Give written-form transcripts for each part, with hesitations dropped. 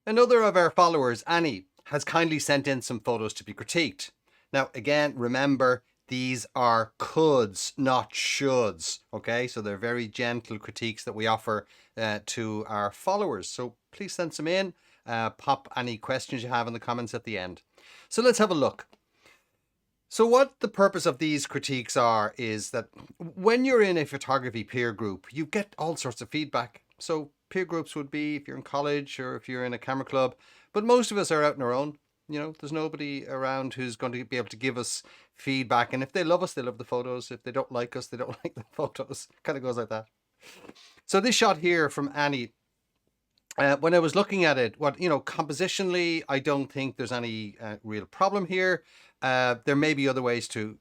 Another of our followers, Annie, has kindly sent in some photos to be critiqued. Now, again, remember, these are coulds, not shoulds, okay? So they're very gentle critiques that we offer to our followers. So please send some in. Pop any questions you have in the comments at the end. So let's have a look. So what the purpose of these critiques are is that when you're in a photography peer group, you get all sorts of feedback. So peer groups would be if you're in college or if you're in a camera club, but most of us are out on our own. You know, there's nobody around who's going to be able to give us feedback. And if they love us, they love the photos. If they don't like us, they don't like the photos. Kind of goes like that. So this shot here from Annie, when I was looking at it, compositionally, I don't think there's any real problem here. There may be other ways to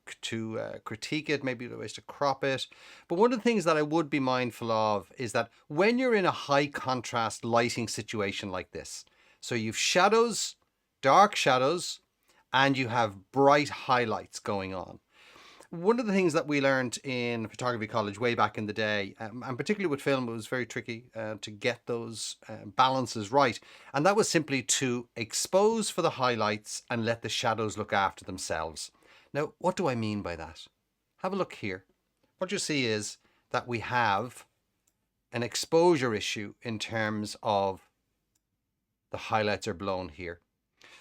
critique it, maybe other ways to crop it. But one of the things that I would be mindful of is that when you're in a high contrast lighting situation like this, so you've shadows, dark shadows, and you have bright highlights going on. One of the things that we learned in photography college way back in the day, and particularly with film, it was very tricky to get those balances right. And that was simply to expose for the highlights and let the shadows look after themselves. Now, what do I mean by that? Have a look here. What you see is that we have an exposure issue in terms of the highlights are blown here.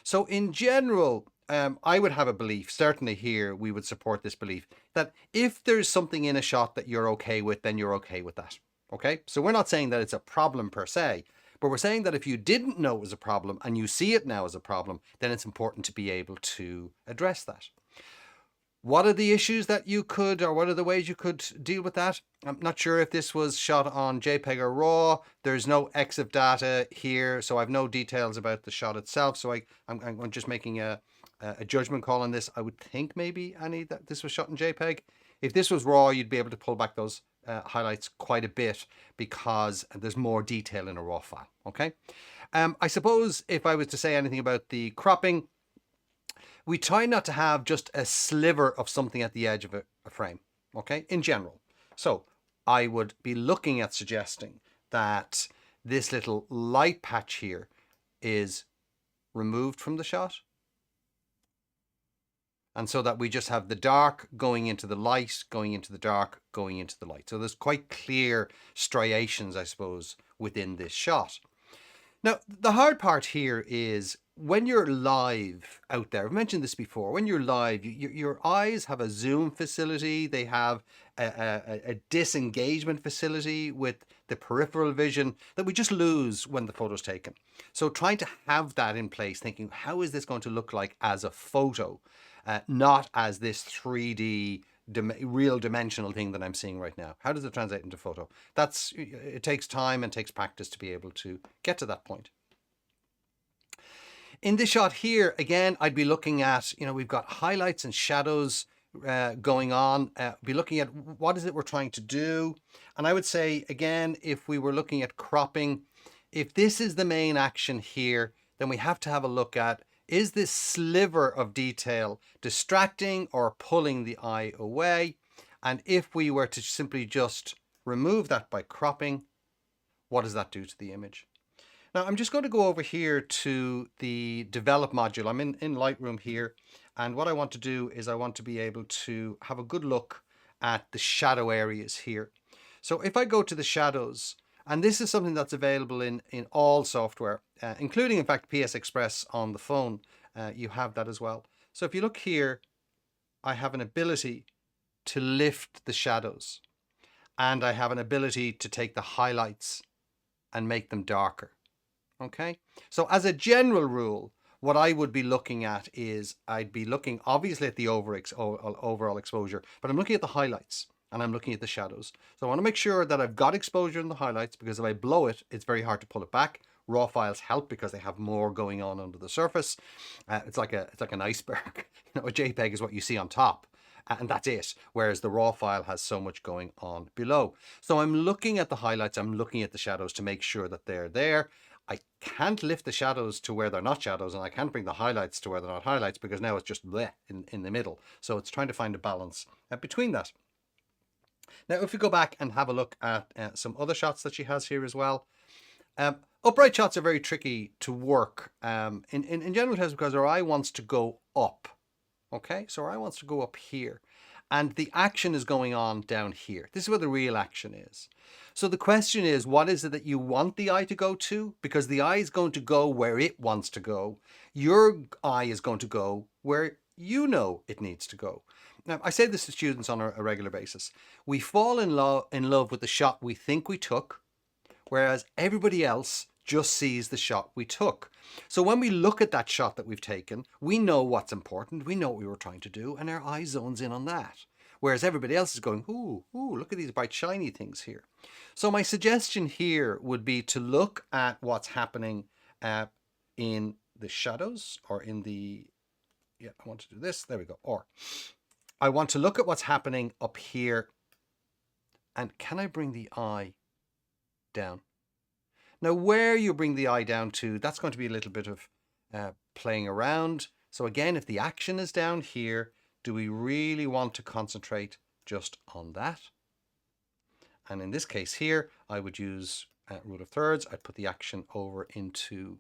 So in general, I would have a belief, certainly here we would support this belief, that if there's something in a shot that you're okay with, then you're okay with that. Okay, so we're not saying that it's a problem per se, but we're saying that if you didn't know it was a problem and you see it now as a problem, then it's important to be able to address that. What are the issues that you could, or what are the ways you could deal with that? I'm not sure if this was shot on JPEG or RAW. There's no EXIF data here, so I've no details about the shot itself. So I'm just making a judgment call on this. I would think maybe, Annie, that this was shot in JPEG. If this was RAW, you'd be able to pull back those highlights quite a bit because there's more detail in a RAW file, okay? I suppose if I was to say anything about the cropping, we try not to have just a sliver of something at the edge of a frame, okay, in general. So I would be looking at suggesting that this little light patch here is removed from the shot. And so that we just have the dark going into the light, going into the dark, going into the light. So there's quite clear striations, I suppose, within this shot. Now, the hard part here is when you're live out there, I've mentioned this before, when you're live, your eyes have a zoom facility, they have a disengagement facility with the peripheral vision that we just lose when the photo's taken. So trying to have that in place, thinking, how is this going to look like as a photo, not as this 3D real dimensional thing that I'm seeing right now. How does it translate into photo? It takes time and takes practice to be able to get to that point. In this shot here, again, I'd be looking at, we've got highlights and shadows going on. Be looking at what is it we're trying to do. And I would say, again, if we were looking at cropping, if this is the main action here, then we have to have a look at, is this sliver of detail distracting or pulling the eye away? And if we were to simply just remove that by cropping, what does that do to the image? Now I'm just going to go over here to the develop module. I'm in Lightroom here. And what I want to do is I want to be able to have a good look at the shadow areas here. So if I go to the shadows, and this is something that's available in all software, including, in fact, PS Express on the phone. You have that as well. So if you look here, I have an ability to lift the shadows. And I have an ability to take the highlights and make them darker. Okay? So as a general rule, what I would be looking at is I'd be looking obviously at the overall exposure, but I'm looking at the highlights. And I'm looking at the shadows. So I want to make sure that I've got exposure in the highlights, because if I blow it, it's very hard to pull it back. RAW files help because they have more going on under the surface. It's like an iceberg. A JPEG is what you see on top, and that's it. Whereas the RAW file has so much going on below. So I'm looking at the highlights. I'm looking at the shadows to make sure that they're there. I can't lift the shadows to where they're not shadows, and I can't bring the highlights to where they're not highlights, because now it's just bleh in the middle. So it's trying to find a balance between that. Now, if we go back and have a look at some other shots that she has here as well, Upright shots are very tricky to work in general terms because our eye wants to go up. Okay, so our eye wants to go up here. And the action is going on down here. This is where the real action is. So the question is, what is it that you want the eye to go to? Because the eye is going to go where it wants to go. Your eye is going to go where you know it needs to go. Now, I say this to students on a regular basis. We fall in love with the shot we think we took, whereas everybody else just sees the shot we took. So when we look at that shot that we've taken, we know what's important, we know what we were trying to do, and our eye zones in on that. Whereas everybody else is going, ooh, look at these bright shiny things here. So my suggestion here would be to look at what's happening in the shadows, or in the, yeah, I want to do this, there we go. Or I want to look at what's happening up here. And can I bring the eye down? Now, where you bring the eye down to, that's going to be a little bit of playing around. So again, if the action is down here, do we really want to concentrate just on that? And in this case here, I would use rule of thirds. I'd put the action over into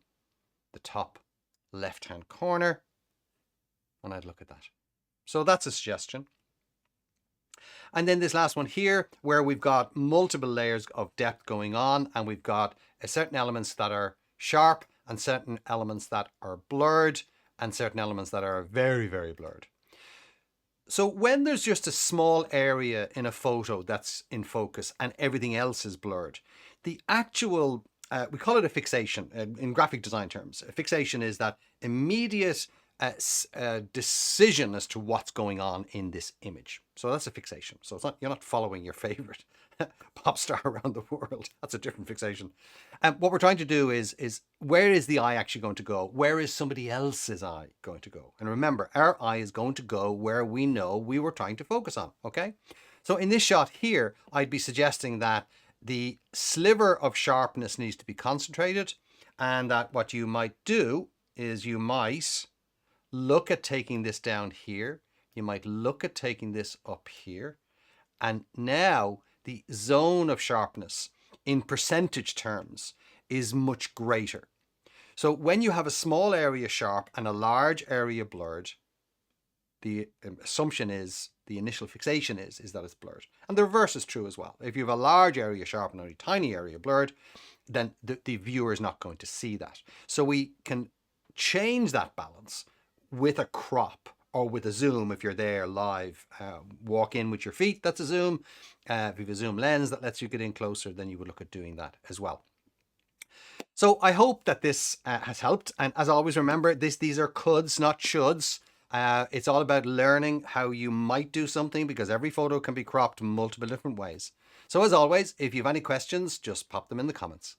the top left-hand corner, and I'd look at that. So that's a suggestion. And then this last one here, where we've got multiple layers of depth going on, and we've got certain elements that are sharp, and certain elements that are blurred, and certain elements that are very, very blurred. So when there's just a small area in a photo that's in focus and everything else is blurred, the actual, we call it a fixation in graphic design terms. A fixation is that immediate decision as to what's going on in this image. So that's a fixation. So it's not, you're not following your favorite pop star around the world. That's a different fixation. And what we're trying to do is where is the eye actually going to go? Where is somebody else's eye going to go? And remember, our eye is going to go where we know we were trying to focus on. Okay. So in this shot here, I'd be suggesting that the sliver of sharpness needs to be concentrated, and that what you might do is you might look at taking this down here. You might look at taking this up here. And now the zone of sharpness in percentage terms is much greater. So when you have a small area sharp and a large area blurred, the assumption is, the initial fixation is that it's blurred. And the reverse is true as well. If you have a large area sharp and a tiny area blurred, then the viewer is not going to see that. So we can change that balance with a crop or with a zoom. If you're there live, walk in with your feet, that's a zoom. If you have a zoom lens that lets you get in closer, then you would look at doing that as well. So I hope that this has helped. And as always, remember, these are coulds, not shoulds. It's all about learning how you might do something, because every photo can be cropped multiple different ways. So as always, if you have any questions, just pop them in the comments.